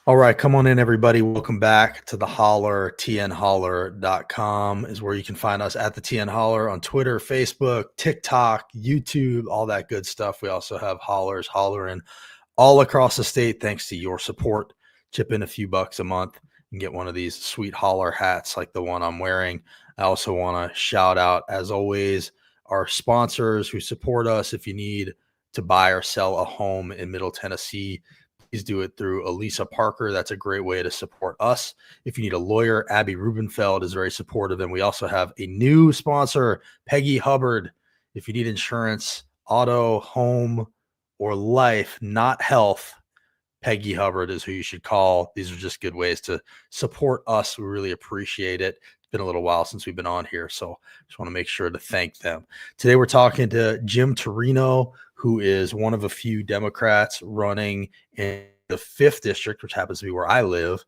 All right, come on in, everybody. Welcome back to the Holler. TNHoller.com is where you can find us at the TN Holler on Twitter, Facebook, TikTok, YouTube, all that good stuff. We also have hollers hollering all across the state thanks to your support. Chip in a few bucks a month and get one of these sweet holler hats like the one I'm wearing. I also want to shout out, as always, our sponsors who support us. If you need to buy or sell a home in Middle Tennessee, please do it through Elisa Parker. That's a great way to support us. If you need a lawyer, Abby Rubenfeld is very supportive. And we also have a new sponsor, Peggy Hubbard. If you need insurance, auto, home, or life, not health, Peggy Hubbard is who you should call. These are just good ways to support us. We really appreciate it. It's been a little while since we've been on here, so just want to make sure to thank them. Today we're talking to Jim Torino, who is one of a few Democrats running in the 5th district, which happens to be where I live,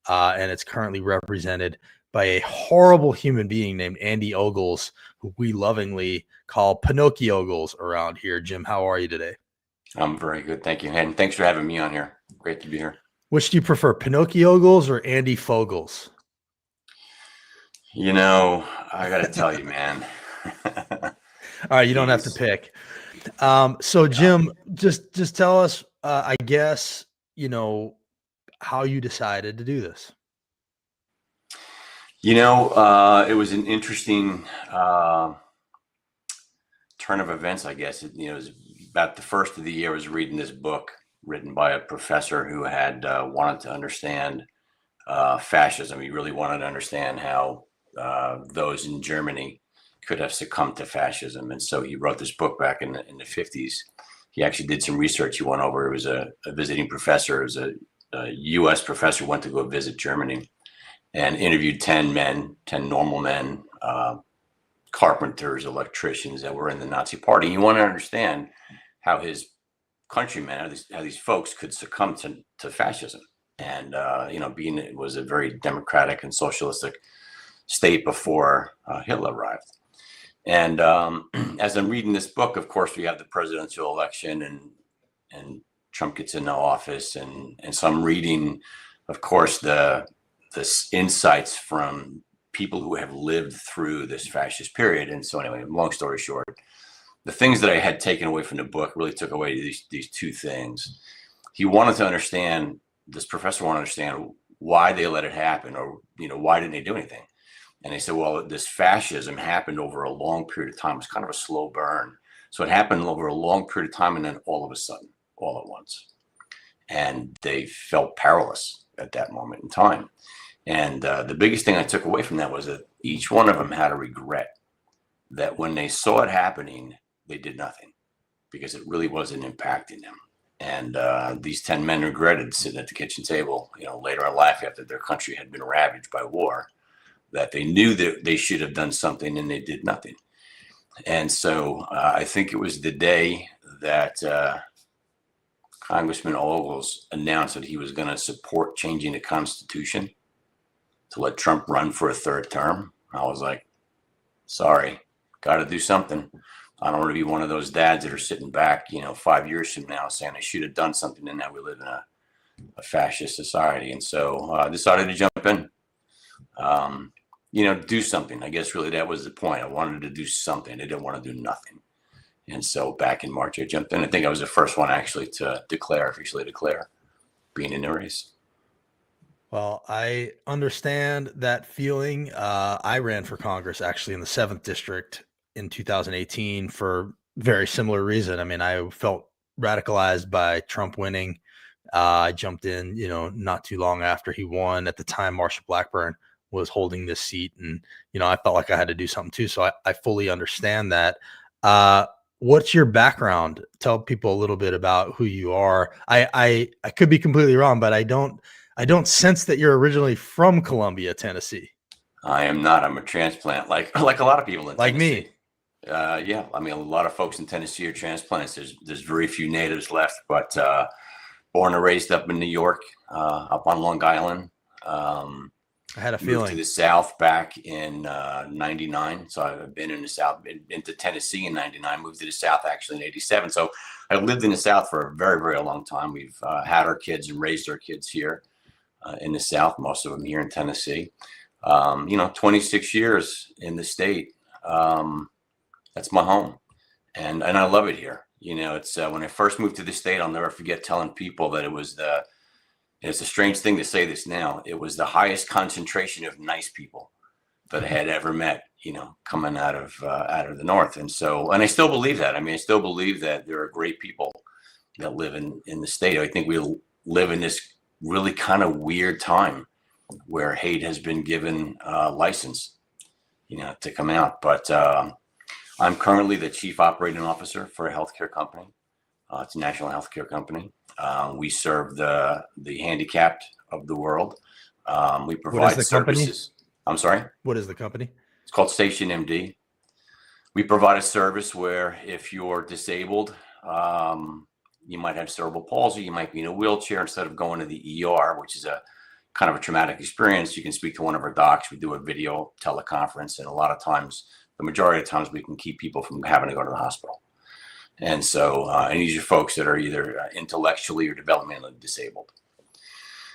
and it's currently represented by a horrible human being named Andy Ogles, who we lovingly call Pinocchio Ogles around here. Jim, how are you today? I'm very good. Thank you. And thanks for having me on here. Great to be here. Which do you prefer, Pinocchio Ogles or Andy Fogles? You know, I got to tell you, man. All right, you don't have to pick. So Jim, just tell us, I guess, how you decided to do this. It was an interesting turn of events, I guess. It was about the first of the year. I was reading this book written by a professor who had wanted to understand fascism. He really wanted to understand how those in Germany could have succumbed to fascism. And so he wrote this book back in the 50s. He actually did some research. He went over, it was a visiting professor, it was a US professor, went to go visit Germany and interviewed 10 men, 10 normal men, carpenters, electricians that were in the Nazi party. He wanted to understand how his countrymen, how these folks could succumb to fascism. And, being it was a very democratic and socialistic state before Hitler arrived. And as I'm reading this book, of course, we have the presidential election and Trump gets into office. And so I'm reading, of course, the insights from people who have lived through this fascist period. And so anyway, long story short, the things that I had taken away from the book really took away these two things. He wanted to understand, this professor wanted to understand why they let it happen, or, why didn't they do anything? And they said, well, this fascism happened over a long period of time. It was kind of a slow burn. So it happened over a long period of time, and then all of a sudden, all at once. And they felt powerless at that moment in time. And the biggest thing I took away from that was that each one of them had a regret that when they saw it happening, they did nothing because it really wasn't impacting them. And these 10 men regretted sitting at the kitchen table, later in life after their country had been ravaged by war, that they knew that they should have done something and they did nothing. And so I think it was the day that Congressman Ogles announced that he was going to support changing the Constitution to let Trump run for a third term. I was like, sorry, got to do something. I don't want to be one of those dads that are sitting back, 5 years from now saying I should have done something, and now we live in a fascist society. And so I decided to jump in. Do something. I guess really that was the point. I wanted to do something. I didn't want to do nothing. And so back in March, I jumped in. I think I was the first one actually to officially declare being in the race. Well, I understand that feeling. I ran for Congress actually in the 7th district in 2018 for very similar reason. I mean, I felt radicalized by Trump winning. I jumped in, not too long after he won. At the time, Marsha Blackburn was holding this seat, and I felt like I had to do something too. So I fully understand that. What's your background? Tell people a little bit about who you are. I could be completely wrong, but I don't sense that you're originally from Columbia, Tennessee. I am not. I'm a transplant, like a lot of people in like Tennessee. Me. Yeah, I mean, a lot of folks in Tennessee are transplants. There's very few natives left, but born and raised up in New York, up on Long Island. I had a feeling. Moved to the South back in 99. So I've been in the South, been into Tennessee in 99, moved to the South actually in 87. So I lived in the South for a very, very long time. We've had our kids and raised our kids here. in the South, most of them here in Tennessee. 26 years in the state. That's my home, and I love it here. It's when I first moved to the state, I'll never forget telling people that it's a strange thing to say this now. It was the highest concentration of nice people that I had ever met, coming out of the North. And I still believe that. I mean, I still believe that there are great people that live in the state. I think we live in this really kind of weird time where hate has been given license, to come out. But I'm currently the chief operating officer for a healthcare company. It's a national healthcare company. We serve the handicapped of the world. We provide services. I'm sorry? What is the company? It's called Station MD. We provide a service where if you're disabled, you might have cerebral palsy, you might be in a wheelchair. Instead of going to the ER, which is a kind of a traumatic experience, you can speak to one of our docs. We do a video teleconference, and a lot of times, the majority of times, we can keep people from having to go to the hospital. And so, and these are folks that are either intellectually or developmentally disabled.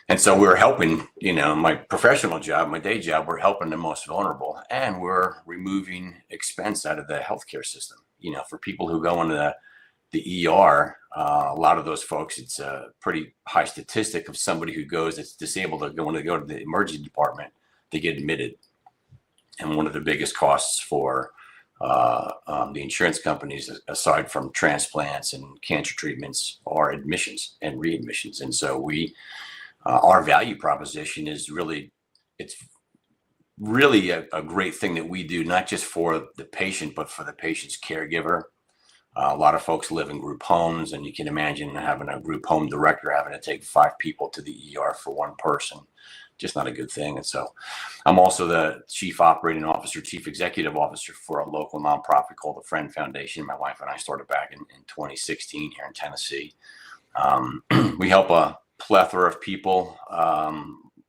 And so we're helping, my professional job, my day job, we're helping the most vulnerable, and we're removing expense out of the healthcare system. For people who go into the ER, a lot of those folks, it's a pretty high statistic of somebody who that's disabled to go to the emergency department, they get admitted. And one of the biggest costs for the insurance companies, aside from transplants and cancer treatments, are admissions and readmissions. And so our value proposition is it's really a great thing that we do, not just for the patient, but for the patient's caregiver. A lot of folks live in group homes, and you can imagine having a group home director having to take 5 people to the ER for one person. Just not a good thing. And so I'm also the chief operating officer, chief executive officer for a local nonprofit called the Friend Foundation. My wife and I started back in 2016 here in Tennessee. We help a plethora of people.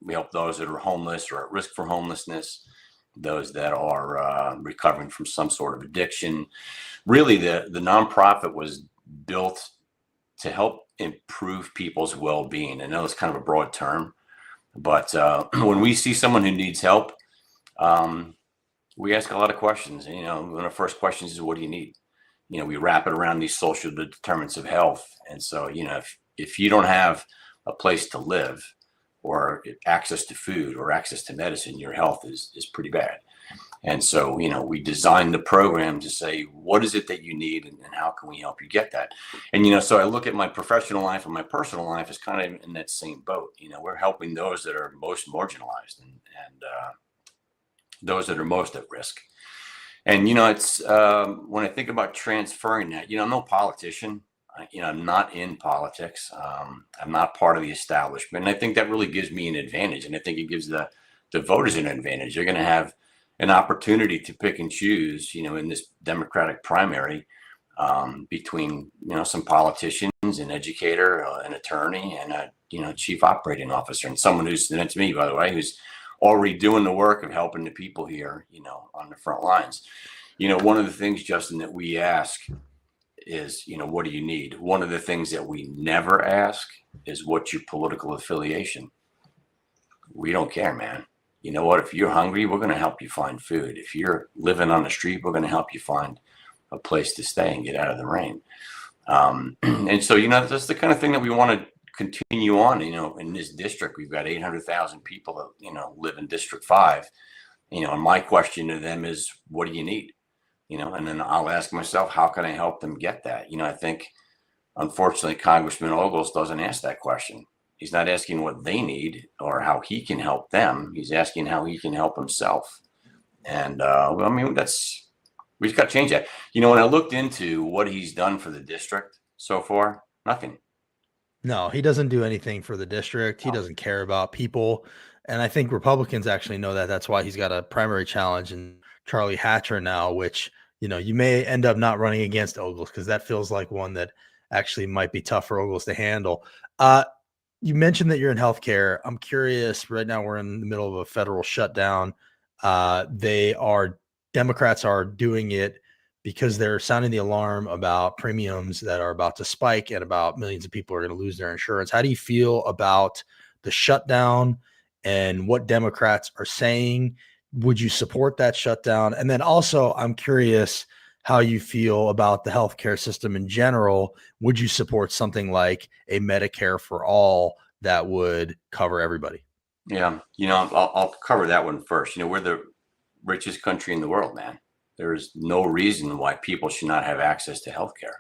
We help those that are homeless or at risk for homelessness, those that are recovering from some sort of addiction. Really, the nonprofit was built to help improve people's well-being. I know it's kind of a broad term, but when we see someone who needs help, we ask a lot of questions. And, one of the first questions is, what do you need? We wrap it around these social determinants of health. And so, if you don't have a place to live or access to food or access to medicine, your health is pretty bad. And so, we designed the program to say, what is it that you need and how can we help you get that? And, so I look at my professional life and my personal life as kind of in that same boat. We're helping those that are most marginalized and those that are most at risk. And, it's when I think about transferring that, I'm no politician. I'm not in politics. I'm not part of the establishment. And I think that really gives me an advantage. And I think it gives the voters an advantage. They're going to have an opportunity to pick and choose, in this Democratic primary between, some politicians, an educator, an attorney, and a chief operating officer, and someone who's, and that's me, by the way, who's already doing the work of helping the people here, on the front lines. One of the things, Justin, that we ask is, what do you need? One of the things that we never ask is, what's your political affiliation? We don't care, man. You know what? If you're hungry, we're going to help you find food. If you're living on the street, we're going to help you find a place to stay and get out of the rain. And so, that's the kind of thing that we want to continue on. In this district, we've got 800,000 people that, live in District 5. And my question to them is, what do you need? And then I'll ask myself, how can I help them get that? I think, unfortunately, Congressman Ogles doesn't ask that question. He's not asking what they need or how he can help them. He's asking how he can help himself. And we've got to change that. When I looked into what he's done for the district so far, nothing. No, he doesn't do anything for the district. He doesn't care about people. And I think Republicans actually know that. That's why he's got a primary challenge in Charlie Hatcher now, which, you may end up not running against Ogles, because that feels like one that actually might be tough for Ogles to handle. You mentioned that you're in healthcare. I'm curious, right now we're in the middle of a federal shutdown. Democrats are doing it because they're sounding the alarm about premiums that are about to spike and about millions of people are going to lose their insurance. How do you feel about the shutdown and what Democrats are saying. Would you support that shutdown? And then also, I'm curious how you feel about the healthcare system in general. Would you support something like a Medicare for all that would cover everybody? Yeah, I'll cover that one first. We're the richest country in the world, man. There's no reason why people should not have access to healthcare.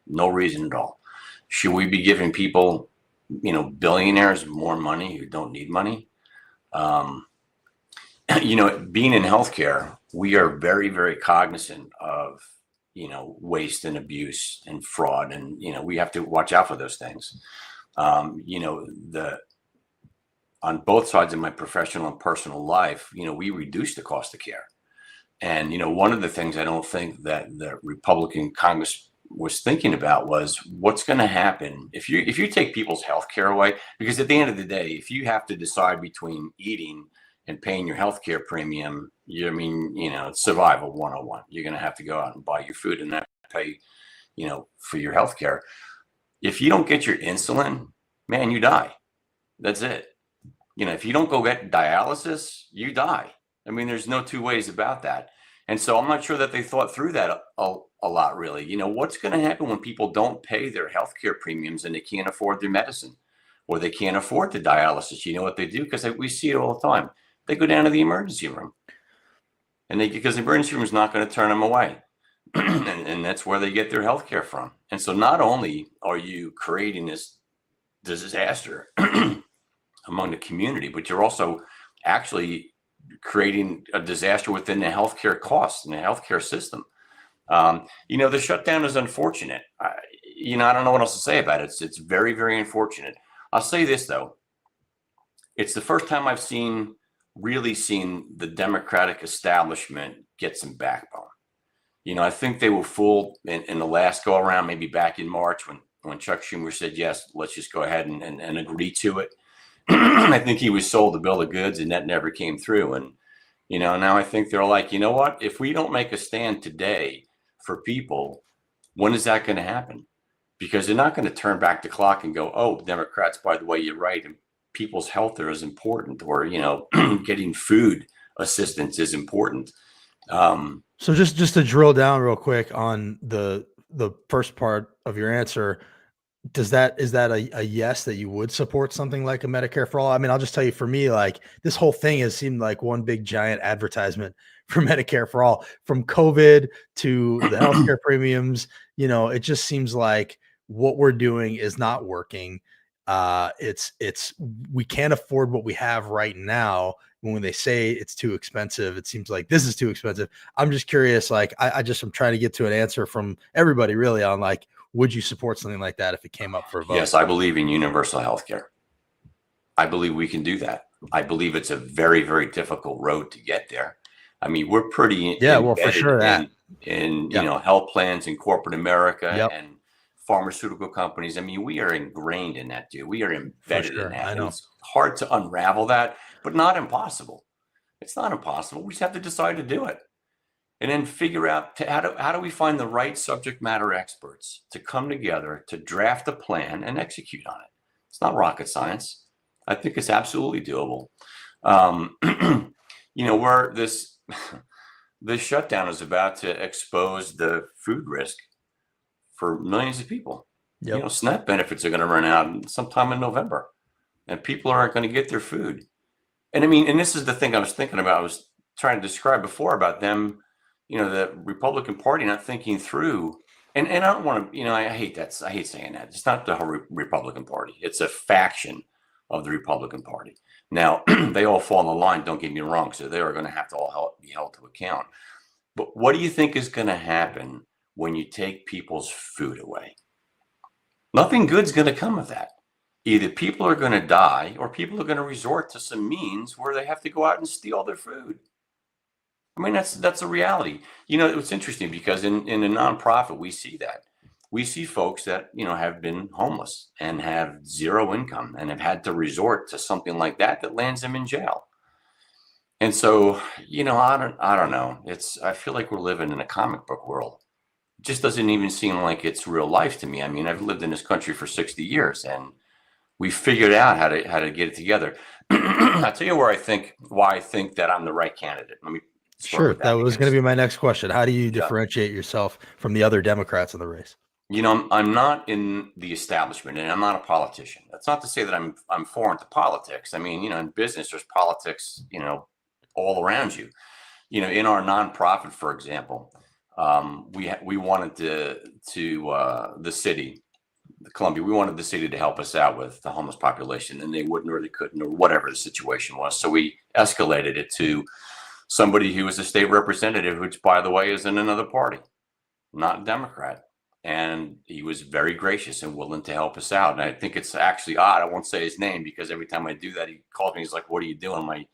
No reason at all. Should we be giving people, billionaires more money who don't need money? Um, Being in healthcare, we are very, very cognizant of, waste and abuse and fraud. And, we have to watch out for those things. On both sides of my professional and personal life, we reduce the cost of care. And, one of the things I don't think that the Republican Congress was thinking about was what's going to happen if you take people's health care away. Because at the end of the day, if you have to decide between eating and paying your health care premium, it's survival 101. You're going to have to go out and buy your food and not pay, for your health care. If you don't get your insulin, man, you die. That's it. If you don't go get dialysis, you die. There's no two ways about that. And so I'm not sure that they thought through that a lot, really. What's going to happen when people don't pay their healthcare premiums and they can't afford their medicine or they can't afford the dialysis? You know what they do? Because we see it all the time. They go down to the emergency room because the emergency room is not going to turn them away. and that's where they get their healthcare from. And so not only are you creating this disaster among the community, but you're also actually creating a disaster within the healthcare costs and the healthcare system. The shutdown is unfortunate. I don't know what else to say about it. It's very, very unfortunate. I'll say this, though. It's the first time I've really seen the Democratic establishment get some backbone. I think they were fooled in the last go around, maybe back in March when Chuck Schumer said, yes, let's just go ahead and agree to it. I think he was sold the bill of goods and that never came through. And, now I think they're like, you know what, if we don't make a stand today for people, when is that going to happen? Because they're not going to turn back the clock and go, oh, Democrats, by the way, you're right. And people's health is important, or, getting food assistance is important. So just to drill down real quick on the first part of your answer, is that a yes that you would support something like a Medicare for all? I'll just tell you, for me, like, this whole thing has seemed like one big giant advertisement for Medicare for all, from COVID to the healthcare premiums. It just seems like what we're doing is not working. We can't afford what we have right now. When they say it's too expensive, it seems like this is too expensive. I'm just curious, like, I'm trying to get to an answer from everybody, really, on, like, would you support something like that if it came up for a vote? Yes, I believe in universal health care. I believe we can do that. I believe it's a very, very difficult road to get there. We're pretty for sure in health plans in corporate America. Yep. And pharmaceutical companies. We are ingrained in that, dude. We are embedded in that. I know. It's hard to unravel that, but not impossible. It's not impossible. We just have to decide to do it. And then figure out how do we find the right subject matter experts to come together to draft a plan and execute on it. It's not rocket science. I think it's absolutely doable. Where this shutdown is about to expose the food risk for millions of people. Yep. SNAP benefits are going to run out sometime in November, and people aren't going to get their food. And and this is the thing I was thinking about. I was trying to describe before about them, the Republican Party not thinking through. And I don't want to, I hate that. I hate saying that. It's not the whole Republican Party. It's a faction of the Republican Party. Now, they all fall in the line, don't get me wrong. So they are going to have to all be held to account. But what do you think is going to happen when you take people's food away? Nothing good's going to come of that. Either people are going to die or people are going to resort to some means where they have to go out and steal their food. That's a reality. It's interesting because in a nonprofit, we see that. We see folks that, have been homeless and have zero income and have had to resort to something like that lands them in jail. And so, I don't know. I feel like we're living in a comic book world. It just doesn't even seem like it's real life to me. I've lived in this country for 60 years and we figured out how to get it together. I'll tell you why I think that I'm the right candidate. Let me start Sure. with That that was going to because be my next question. How do you yeah, differentiate yourself from the other Democrats in the race? I'm not in the establishment and I'm not a politician. That's not to say that I'm foreign to politics. I mean, in business, there's politics, all around you. In our nonprofit, for example, we wanted the city, Columbia, we wanted the city to help us out with the homeless population, and they wouldn't or they couldn't or whatever the situation was. So we escalated it to somebody who was a state representative, which, by the way, is in another party, not a Democrat. And he was very gracious and willing to help us out. And I think it's actually odd. I won't say his name because every time I do that, he calls me. He's like, "What are you doing?" My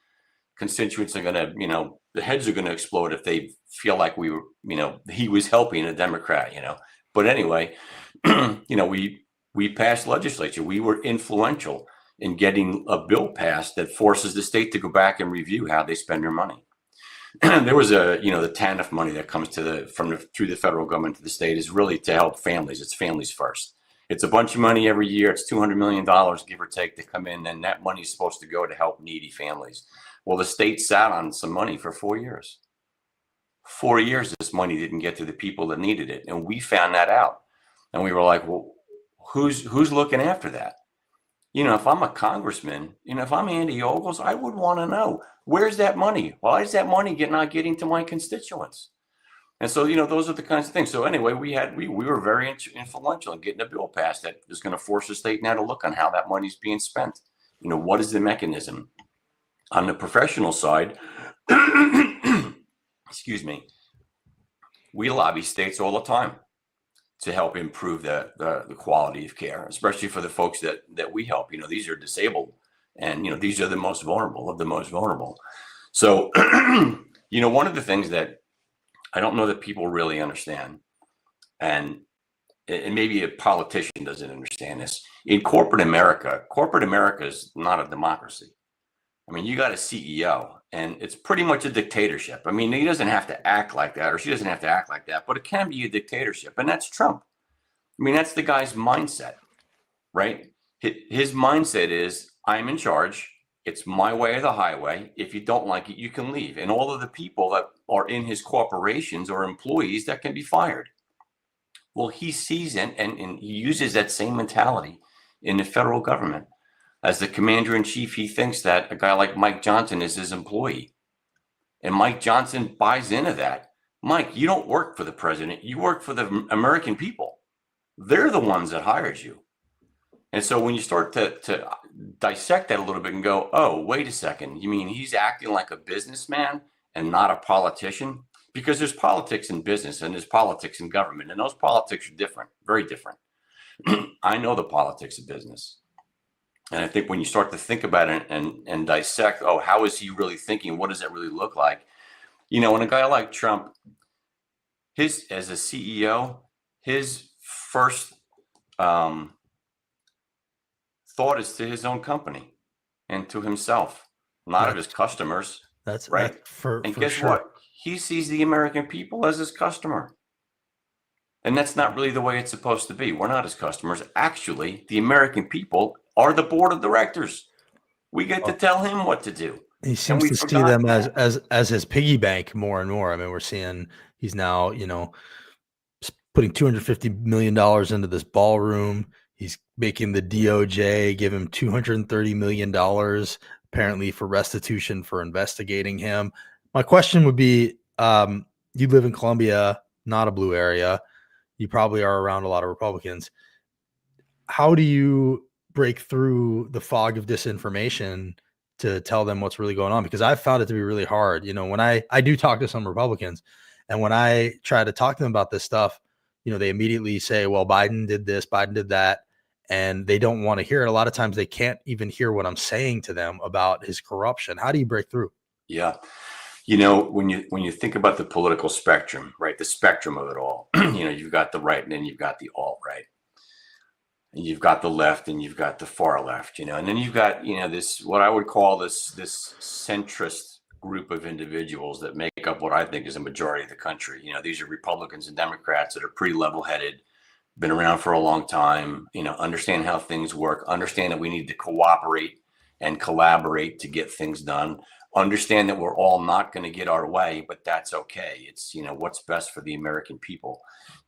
constituents are going to, the heads are going to explode if they feel like we were, he was helping a Democrat, But anyway, we passed legislature. We were influential in getting a bill passed that forces the state to go back and review how they spend their money. There was the TANF money that comes through the federal government to the state is really to help families. It's families first. It's a bunch of money every year. It's $200 million, give or take, to come in, and that money is supposed to go to help needy families. Well, the state sat on some money for 4 years. 4 years, this money didn't get to the people that needed it, and we found that out. And we were like, well, who's looking after that? If I'm a congressman, if I'm Andy Ogles, I would want to know, where's that money? Why is that money not getting to my constituents? And so, those are the kinds of things. So anyway, we were very influential in getting a bill passed that is going to force the state now to look on how that money's being spent. What is the mechanism? On the professional side, excuse me, we lobby states all the time to help improve the quality of care, especially for the folks that we help. These are disabled, and these are the most vulnerable of the most vulnerable. So, one of the things that I don't know that people really understand, and maybe a politician doesn't understand this, in corporate America is not a democracy. I mean, you got a CEO, and it's pretty much a dictatorship. I mean, he doesn't have to act like that, or she doesn't have to act like that, but it can be a dictatorship, and that's Trump. I mean, that's the guy's mindset, right? His mindset is, I'm in charge. It's my way or the highway. If you don't like it, you can leave. And all of the people that are in his corporations are employees that can be fired. Well, he sees it, and he uses that same mentality in the federal government. As the commander in chief, he thinks that a guy like Mike Johnson is his employee. And Mike Johnson buys into that. Mike, you don't work for the president. You work for the American people. They're the ones that hired you. And so when you start to dissect that a little bit and go, oh, wait a second, you mean he's acting like a businessman and not a politician? Because there's politics in business and there's politics in government, and those politics are different, very different. I know the politics of business. And I think when you start to think about it and dissect, oh, how is he really thinking? What does that really look like? When a guy like Trump, as a CEO, his first thought is to his own company and to himself, not of his customers. That's right. And guess sure. what? He sees the American people as his customer. And that's not really the way it's supposed to be. We're not his customers. Actually, the American people are the board of directors. We get to tell him what to do. He seems to see them as his piggy bank more and more. I mean, we're seeing he's now, putting $250 million into this ballroom. He's making the DOJ give him $230 million, apparently for restitution for investigating him. My question would be, you live in Columbia, not a blue area. You probably are around a lot of Republicans. How do you break through the fog of disinformation to tell them what's really going on? Because I've found it to be really hard. When I do talk to some Republicans, and when I try to talk to them about this stuff, they immediately say, well, Biden did this, Biden did that, and they don't want to hear it. A lot of times they can't even hear what I'm saying to them about his corruption. How do you break through? Yeah. When you think about the political spectrum, right, the spectrum of it all, you've got the right and then you've got the alt-right. And you've got the left and you've got the far left, and then you've got, this, what I would call this centrist group of individuals that make up what I think is a majority of the country. These are Republicans and Democrats that are pretty level-headed. been around for a long time, understand how things work, understand that we need to cooperate and collaborate to get things done, understand that we're all not going to get our way, but that's okay. It's, what's best for the American people,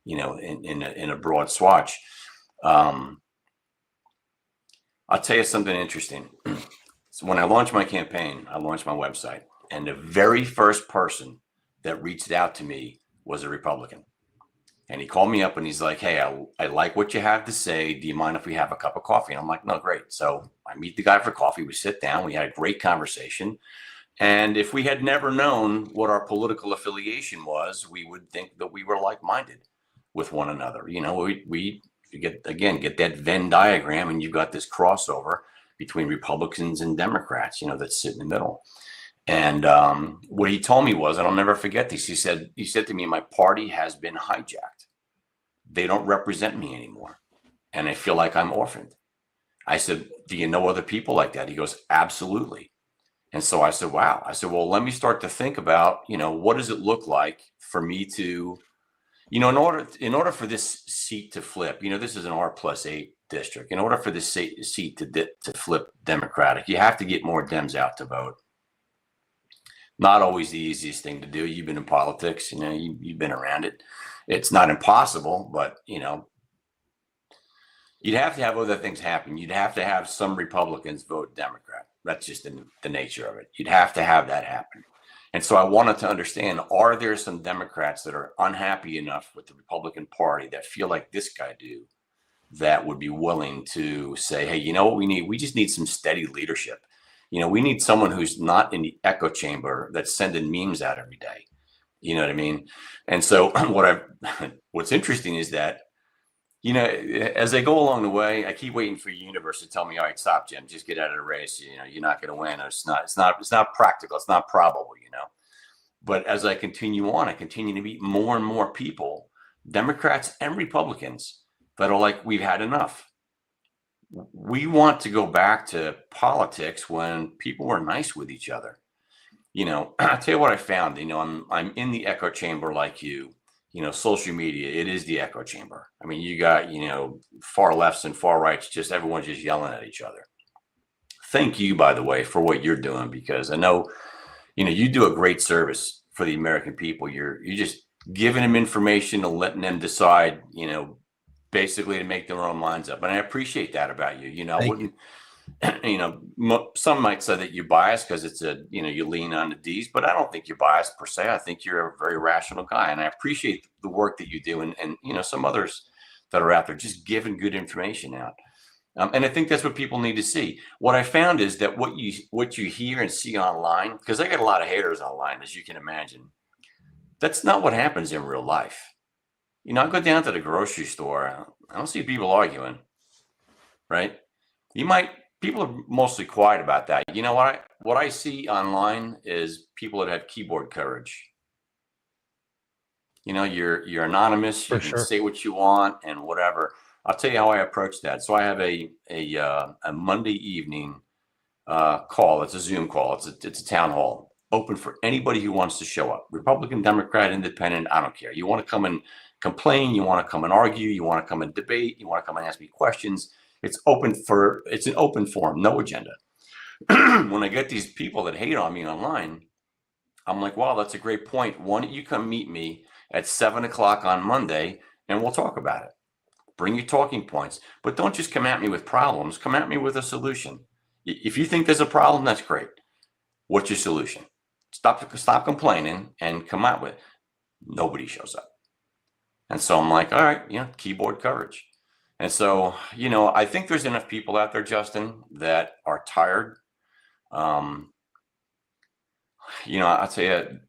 in a broad swatch. I'll tell you something interesting. So when I launched my campaign, I launched my website, and the very first person that reached out to me was a Republican. And he called me up and he's like, "Hey, I like what you have to say. Do you mind if we have a cup of coffee?" And I'm like, "No, great." So I meet the guy for coffee. We sit down. We had a great conversation. And if we had never known what our political affiliation was, we would think that we were like-minded with one another. We get that Venn diagram, and you've got this crossover between Republicans and Democrats, that sit in the middle. And what he told me was, and I'll never forget this, he said to me, "My party has been hijacked. They don't represent me anymore. And I feel like I'm orphaned." I said, "Do you know other people like that?" He goes, "Absolutely." And so I said, "Wow." I said, "Well, let me start to think about, what does it look like for me to, in order for this seat to flip, this is an R+8 district. In order for this seat to flip Democratic, you have to get more Dems out to vote. Not always the easiest thing to do. You've been in politics, you've been around it. It's not impossible, but you'd have to have other things happen. You'd have to have some Republicans vote Democrat. That's just the nature of it. You'd have to have that happen. And so I wanted to understand, are there some Democrats that are unhappy enough with the Republican Party that feel like this guy do, that would be willing to say, "Hey, you know what we need? We just need some steady leadership. We need someone who's not in the echo chamber that's sending memes out every day." You know what I mean? And so what's interesting is that, as I go along the way, I keep waiting for the universe to tell me, "All right, stop, Jim, just get out of the race. You're not going to win. It's not practical. It's not probable, But as I continue on, I continue to meet more and more people, Democrats and Republicans, that are like, "We've had enough. We want to go back to politics when people were nice with each other." I'll tell you what I found. I'm in the echo chamber like you. Social media, it is the echo chamber. I mean, you got, far lefts and far rights, just everyone's just yelling at each other. Thank you, by the way, for what you're doing, because I know, you do a great service for the American people. You're just giving them information and letting them decide, basically to make their own minds up. And I appreciate that about you. I wouldn't, some might say that you're biased because it's you lean on the D's, but I don't think you're biased per se. I think you're a very rational guy, and I appreciate the work that you do. And some others that are out there just giving good information out. And I think that's what people need to see. What I found is that what you hear and see online, because I get a lot of haters online, as you can imagine, that's not what happens in real life. I go down to the grocery store, I don't see people arguing, right? People are mostly quiet about that. What I see online is people that have keyboard courage. You're anonymous. You For can sure. say what you want and whatever. I'll tell you how I approach that. So I have a Monday evening call. It's a Zoom call. It's a town hall open for anybody who wants to show up. Republican, Democrat, Independent. I don't care. You want to come and complain. You want to come and argue. You want to come and debate. You want to come and ask me questions. It's an open forum, no agenda. When I get these people that hate on me online, I'm like, "Wow, that's a great point. Why don't you come meet me at 7 o'clock on Monday and we'll talk about it. Bring your talking points, but don't just come at me with problems. Come at me with a solution. If you think there's a problem, that's great. What's your solution? Stop complaining and come out with it." Nobody shows up. And so I'm like, all right, keyboard courage. And so, I think there's enough people out there, Justin, that are tired. I'll tell you,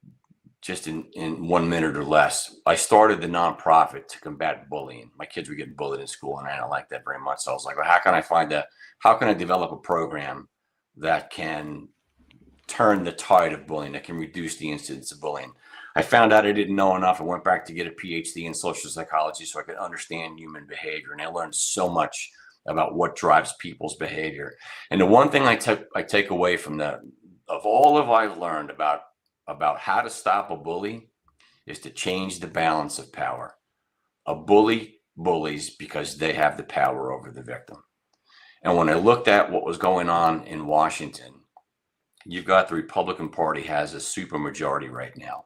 just in 1 minute or less, I started the nonprofit to combat bullying. My kids were getting bullied in school, and I don't like that very much. So I was like, well, how can I develop a program that can turn the tide of bullying, that can reduce the incidence of bullying? I found out I didn't know enough. I went back to get a PhD in social psychology so I could understand human behavior. And I learned so much about what drives people's behavior. And the one thing I take away from that, of all of I've learned about how to stop a bully, is to change the balance of power. A bully bullies because they have the power over the victim. And when I looked at what was going on in Washington, you've got the Republican Party has a supermajority right now,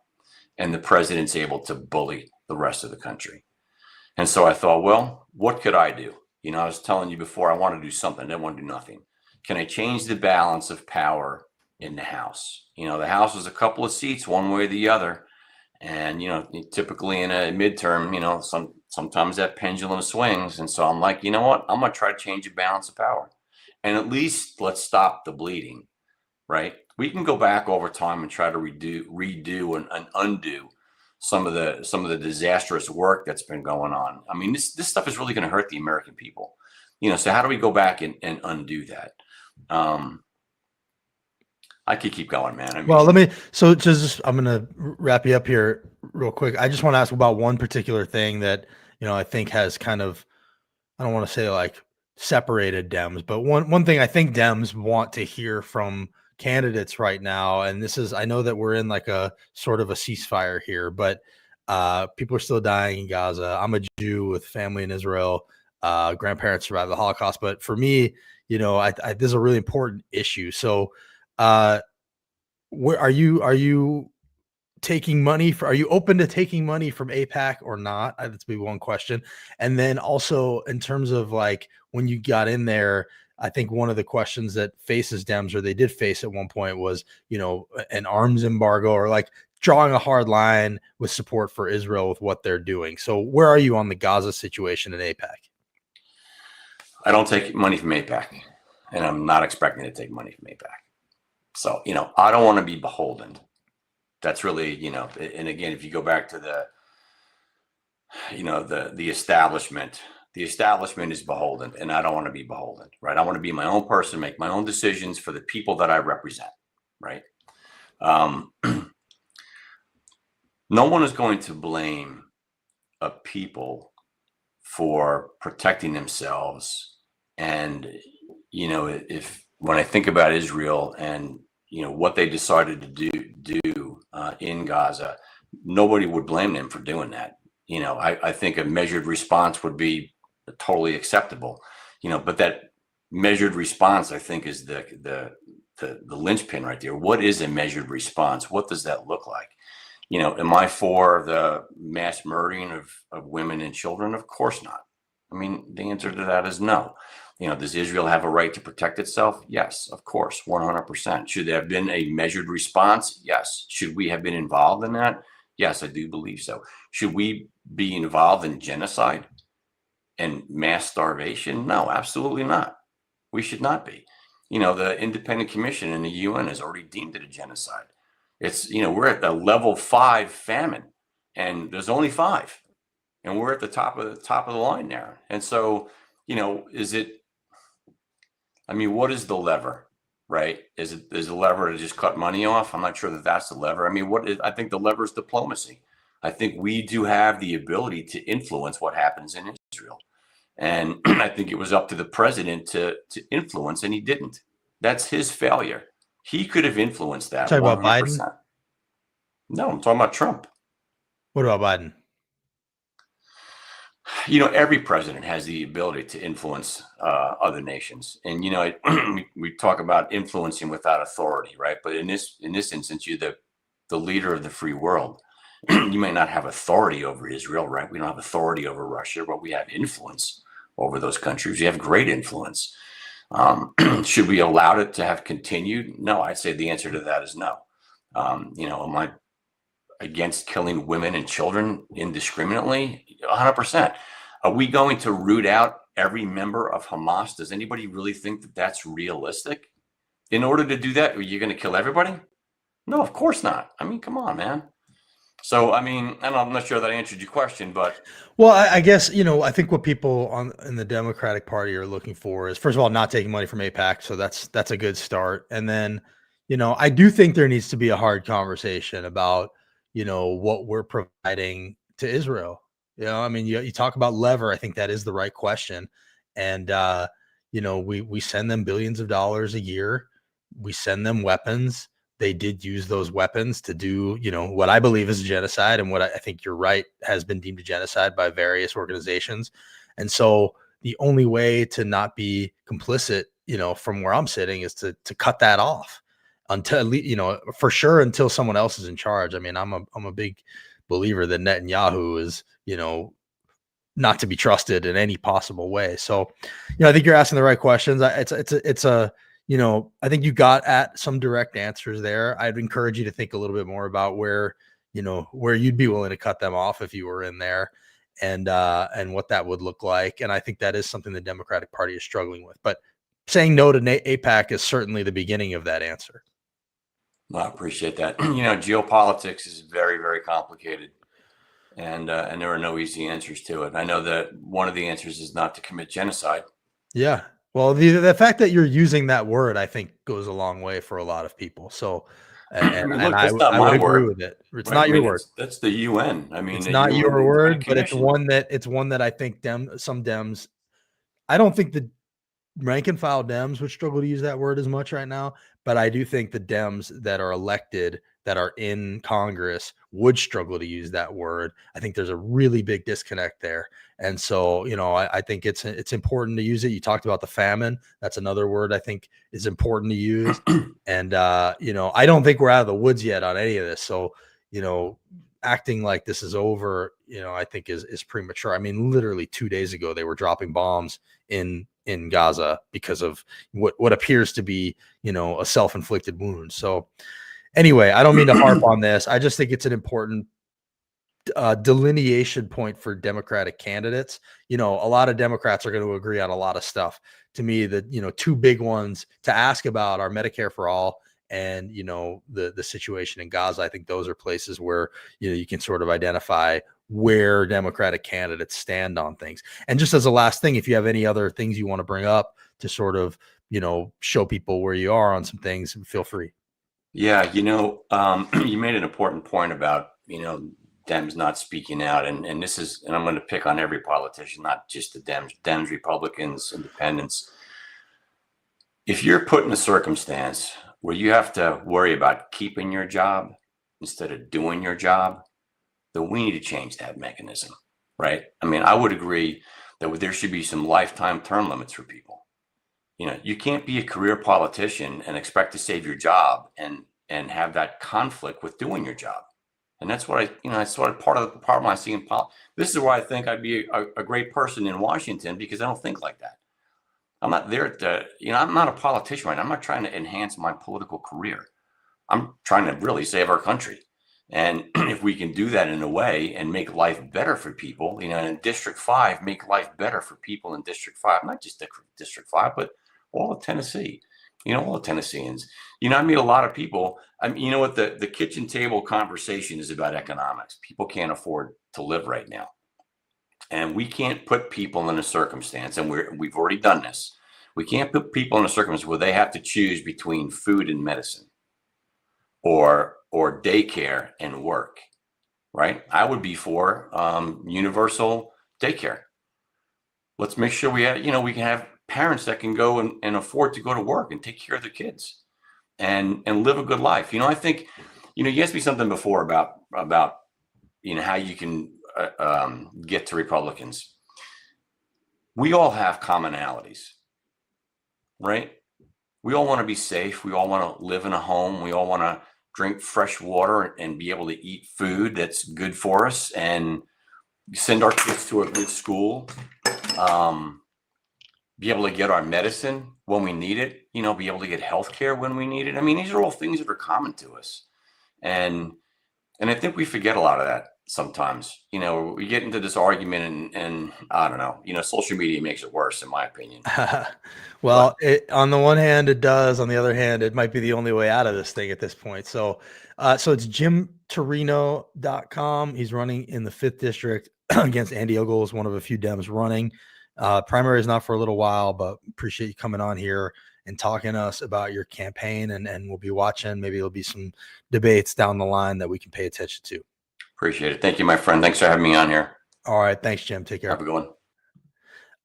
and the president's able to bully the rest of the country. And so I thought, well, what could I do? I was telling you before, I want to do something. I didn't want to do nothing. Can I change the balance of power in the House? The House was a couple of seats, one way or the other. And, typically in a midterm, sometimes that pendulum swings. And so I'm like, you know what? I'm going to try to change the balance of power. And at least let's stop the bleeding, right? We can go back over time and try to redo and undo some of the disastrous work that's been going on. I mean, this stuff is really going to hurt the American people. So how do we go back and undo that? I could keep going, man. I mean, well, I'm going to wrap you up here real quick. I just want to ask about one particular thing that, I think has kind of, I don't want to say like separated Dems, but one thing I think Dems want to hear from candidates right now, and this is, I know that we're in like a sort of a ceasefire here, but people are still dying in Gaza. I'm a Jew with family in Israel. Grandparents survived the Holocaust, but for me, this is a really important issue. So, where are you taking money are you open to taking money from AIPAC or not? That's be one question. And then also in terms of like when you got in there, I think one of the questions that faces Dems, or they did face at one point, was, an arms embargo or like drawing a hard line with support for Israel with what they're doing. So where are you on the Gaza situation in AIPAC? I don't take money from AIPAC, and I'm not expecting to take money from AIPAC. So, I don't want to be beholden. That's really, and again, if you go back to the establishment, the establishment is beholden, and I don't want to be beholden, right? I want to be my own person, make my own decisions for the people that I represent, right? No one is going to blame a people for protecting themselves. And, when I think about Israel and, what they decided to do in Gaza, nobody would blame them for doing that. I think a measured response would be totally acceptable, but that measured response, I think, is the linchpin right there. What is a measured response? What does that look like? Am I for the mass murdering of women and children? Of course not. I mean, the answer to that is no. Does Israel have a right to protect itself? Yes, of course, 100%. Should there have been a measured response? Yes. Should we have been involved in that? Yes, I do believe so. Should we be involved in genocide and mass starvation? No, absolutely not. We should not be. The Independent Commission in the UN has already deemed it a genocide. It's, we're at the level 5 famine, and there's only 5, and we're at the top of the line there. And so, what is the lever, right? Is the lever to just cut money off? I'm not sure that that's the lever. I think the lever is diplomacy. I think we do have the ability to influence what happens in Israel. And I think it was up to the president to influence, and he didn't. That's his failure. He could have influenced that. Talking about Biden? No, I'm talking about Trump. What about Biden? Every president has the ability to influence other nations, and we talk about influencing without authority, right? But in this instance, you're the leader of the free world. You may not have authority over Israel, right? We don't have authority over Russia, but we have influence over those countries. We have great influence. Should we allow it to have continued? No, I'd say the answer to that is no. Am I against killing women and children indiscriminately? 100%. Are we going to root out every member of Hamas? Does anybody really think that that's realistic? In order to do that, are you going to kill everybody? No, of course not. Come on, man. So, and I'm not sure that answered your question, but. Well, I guess, I think what people in the Democratic Party are looking for is, first of all, not taking money from AIPAC. So that's a good start. And then, I do think there needs to be a hard conversation about, what we're providing to Israel. You talk about lever. I think that is the right question. And, we send them billions of dollars a year. We send them weapons. they did use those weapons to do, what I believe is a genocide, and what I think you're right has been deemed a genocide by various organizations. And so the only way to not be complicit, from where I'm sitting, is to cut that off until, for sure, until someone else is in charge. I mean, I'm a big believer that Netanyahu is, not to be trusted in any possible way. So, I think you're asking the right questions. It's a I think you got at some direct answers there. I'd encourage you to think a little bit more about where you'd be willing to cut them off if you were in there, and what that would look like. And I think that is something the Democratic Party is struggling with. But saying no to AIPAC is certainly the beginning of that answer. Well, I appreciate that. Geopolitics is very, very complicated, and there are no easy answers to it. I know that one of the answers is not to commit genocide. Yeah. Well, the fact that you're using that word, I think, goes a long way for a lot of people. So, and that's not I my would agree word. with it. It's Right? not your word. That's the UN. I mean, It's the not UN, your the United word, but Commission. it's one that I think some Dems. I don't think the rank and file Dems would struggle to use that word as much right now, but I do think the Dems that are elected, that are in Congress, would struggle to use that word. I think there's a really big disconnect there. And so, I think it's important to use it. You talked about the famine. That's another word I think is important to use. And, I don't think we're out of the woods yet on any of this. So, acting like this is over, I think is premature. I mean, literally 2 days ago, they were dropping bombs in Gaza because of what appears to be, a self-inflicted wound. So anyway, I don't mean to harp on this. I just think it's an important delineation point for Democratic candidates. A lot of Democrats are going to agree on a lot of stuff. To me, the two big ones to ask about are Medicare for all and the situation in Gaza. I think those are places where you can sort of identify where Democratic candidates stand on things. And just as a last thing, if you have any other things you want to bring up to sort of show people where you are on some things, feel free. Yeah, you made an important point about Dems not speaking out, and I'm going to pick on every politician, not just the Dems, Republicans, Independents. If you're put in a circumstance where you have to worry about keeping your job instead of doing your job, then we need to change that mechanism, right? I mean, I would agree that there should be some lifetime term limits for people. You can't be a career politician and expect to save your job and have that conflict with doing your job. And that's what that's sort of part of the problem I see in politics. This is why I think I'd be a great person in Washington, because I don't think like that. I'm not there to, I'm not a politician, right? I'm not trying to enhance my political career. I'm trying to really save our country. And if we can do that in a way and make life better for people, in District 5, make life better for people in District 5, not just District 5, but all of Tennessee, all the Tennesseans. I meet a lot of people. I mean, what the kitchen table conversation is about economics. People can't afford to live right now. And we can't put people in a circumstance, and we've already done this. We can't put people in a circumstance where they have to choose between food and medicine or daycare and work, right? I would be for universal daycare. Let's make sure we have, we can have parents that can go and afford to go to work and take care of their kids and live a good life. I think, you asked me something before about how you can get to Republicans. We all have commonalities, right? We all want to be safe. We all want to live in a home. We all want to drink fresh water and be able to eat food that's good for us and send our kids to a good school. Be able to get our medicine when we need it, be able to get health care when we need it. I mean, these are all things that are common to us. And I think we forget a lot of that sometimes. We get into this argument and I don't know, social media makes it worse, in my opinion. Well, on the one hand, it does. On the other hand, it might be the only way out of this thing at this point. So it's JimTorino.com. He's running in the 5th district against Andy Ogles, one of a few Dems running. Primary is not for a little while, but appreciate you coming on here and talking to us about your campaign, and we'll be watching. Maybe there'll be some debates down the line that we can pay attention to. Appreciate it. Thank you, my friend. Thanks for having me on here. All right. Thanks, Jim. Take care. Have a good one.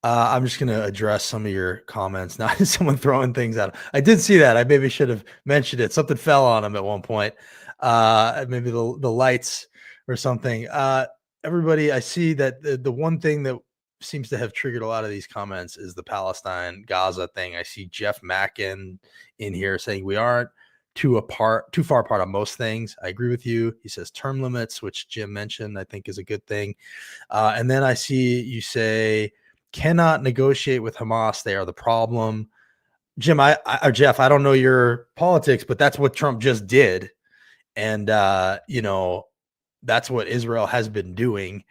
I'm just going to address some of your comments. Not someone throwing things at him. I did see that. I maybe should have mentioned it. Something fell on him at one point. Maybe the lights or something. Everybody, I see that the one thing that seems to have triggered a lot of these comments is the Palestine Gaza thing. I see Jeff Mackin in here saying we aren't too far apart on most things. I agree with you. He says term limits, which Jim mentioned, I think is a good thing. And then I see you say cannot negotiate with Hamas. They are the problem. Jim, or Jeff, I don't know your politics, but that's what Trump just did. And, that's what Israel has been doing.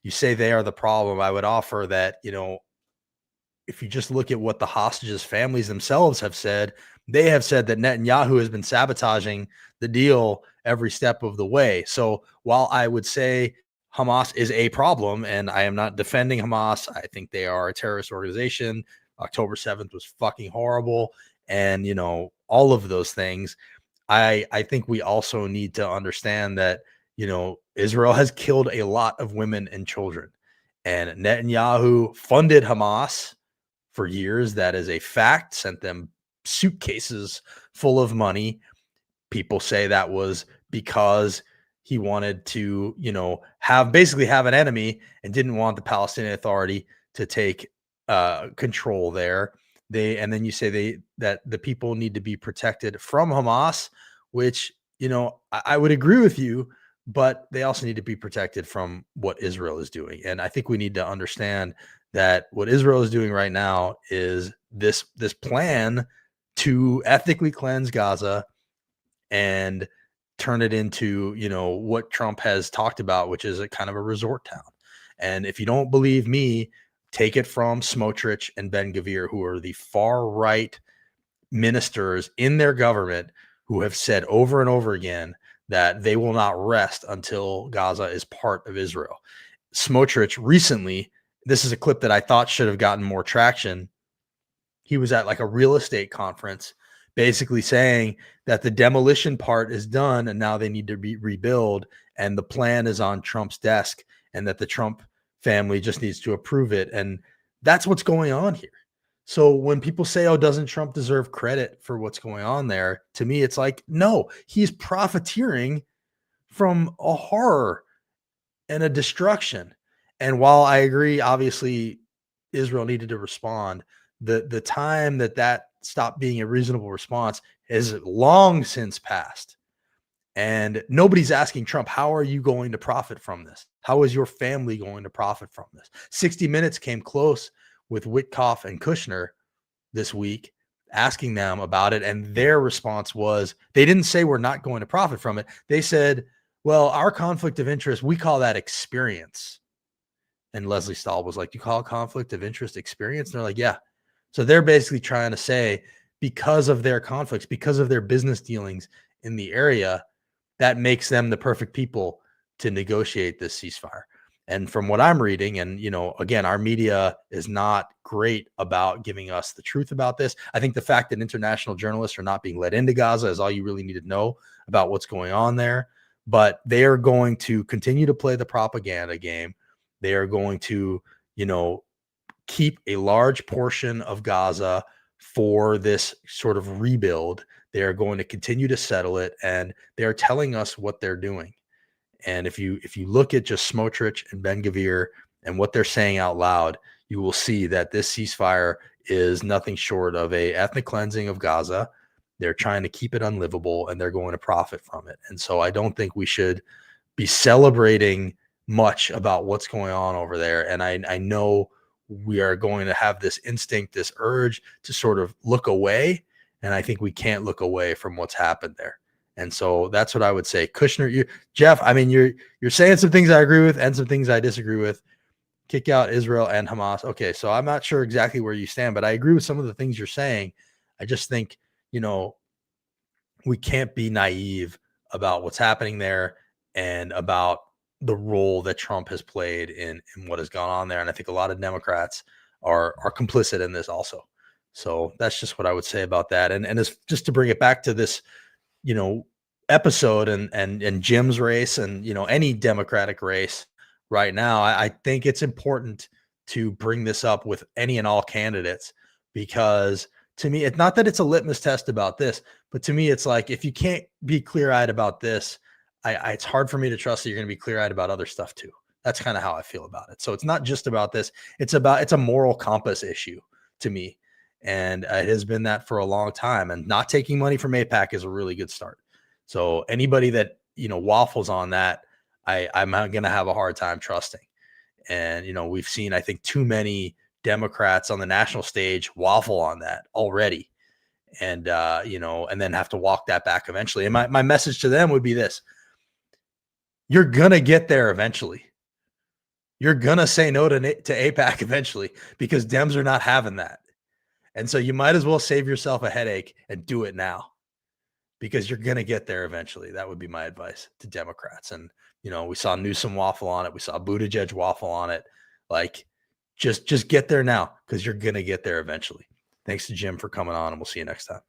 You say they are the problem. I would offer that, if you just look at what the hostages' families themselves have said, they have said that Netanyahu has been sabotaging the deal every step of the way. So while I would say Hamas is a problem, and I am not defending Hamas, I think they are a terrorist organization. October 7th was fucking horrible. And, all of those things. I think we also need to understand that, Israel has killed a lot of women and children. And Netanyahu funded Hamas for years. That is a fact. Sent them suitcases full of money. People say that was because he wanted to, have an enemy and didn't want the Palestinian Authority to take control there. And then you say that the people need to be protected from Hamas, which, I would agree with you, but they also need to be protected from what Israel is doing. And I think we need to understand that what Israel is doing right now is this plan to ethnically cleanse Gaza and turn it into, what Trump has talked about, which is a kind of a resort town. And if you don't believe me, take it from Smotrich and Ben-Gvir, who are the far right ministers in their government who have said over and over again that they will not rest until Gaza is part of Israel. Smotrich recently, this is a clip that I thought should have gotten more traction. He was at like a real estate conference basically saying that the demolition part is done and now they need to rebuild, and the plan is on Trump's desk and that the Trump family just needs to approve it. And that's what's going on here. So when people say, oh, doesn't Trump deserve credit for what's going on there? To me, it's like, no, he's profiteering from a horror and a destruction. And while I agree, obviously, Israel needed to respond, the time that stopped being a reasonable response has long since passed. And nobody's asking Trump, how are you going to profit from this? How is your family going to profit from this? 60 Minutes came close with Witkoff and Kushner this week, asking them about it. And their response was, they didn't say we're not going to profit from it. They said, well, our conflict of interest, we call that experience. And Leslie Stahl was like, you call it conflict of interest experience? And they're like, yeah. So they're basically trying to say, because of their conflicts, because of their business dealings in the area, that makes them the perfect people to negotiate this ceasefire. And from what I'm reading, and, again, our media is not great about giving us the truth about this. I think the fact that international journalists are not being let into Gaza is all you really need to know about what's going on there. But they are going to continue to play the propaganda game. They are going to, keep a large portion of Gaza for this sort of rebuild. They are going to continue to settle it, and they are telling us what they're doing. And if you look at just Smotrich and Ben-Gvir and what they're saying out loud, you will see that this ceasefire is nothing short of a ethnic cleansing of Gaza. They're trying to keep it unlivable, and they're going to profit from it. And so I don't think we should be celebrating much about what's going on over there. And I know we are going to have this instinct, this urge to sort of look away. And I think we can't look away from what's happened there. And so that's what I would say. Kushner, Jeff, I mean, you're saying some things I agree with and some things I disagree with. Kick out Israel and Hamas. Okay, so I'm not sure exactly where you stand, but I agree with some of the things you're saying. I just think, we can't be naive about what's happening there and about the role that Trump has played in what has gone on there. And I think a lot of Democrats are complicit in this also. So that's just what I would say about that. And it's just to bring it back to this, episode and Jim's race and, any Democratic race right now, I think it's important to bring this up with any and all candidates, because to me, it's not that it's a litmus test about this, but to me, it's like, if you can't be clear-eyed about this, it's hard for me to trust that you're going to be clear-eyed about other stuff too. That's kind of how I feel about it. So it's not just about this. It's a moral compass issue to me. And it has been that for a long time. And not taking money from AIPAC is a really good start. So anybody that, waffles on that, I'm going to have a hard time trusting. And, we've seen, I think, too many Democrats on the national stage waffle on that already. And, and then have to walk that back eventually. And my message to them would be this: you're going to get there eventually. You're going to say no to AIPAC eventually, because Dems are not having that. And so you might as well save yourself a headache and do it now, because you're going to get there eventually. That would be my advice to Democrats. And, we saw Newsom waffle on it. We saw Buttigieg waffle on it. Like, just get there now, because you're going to get there eventually. Thanks to Jim for coming on, and we'll see you next time.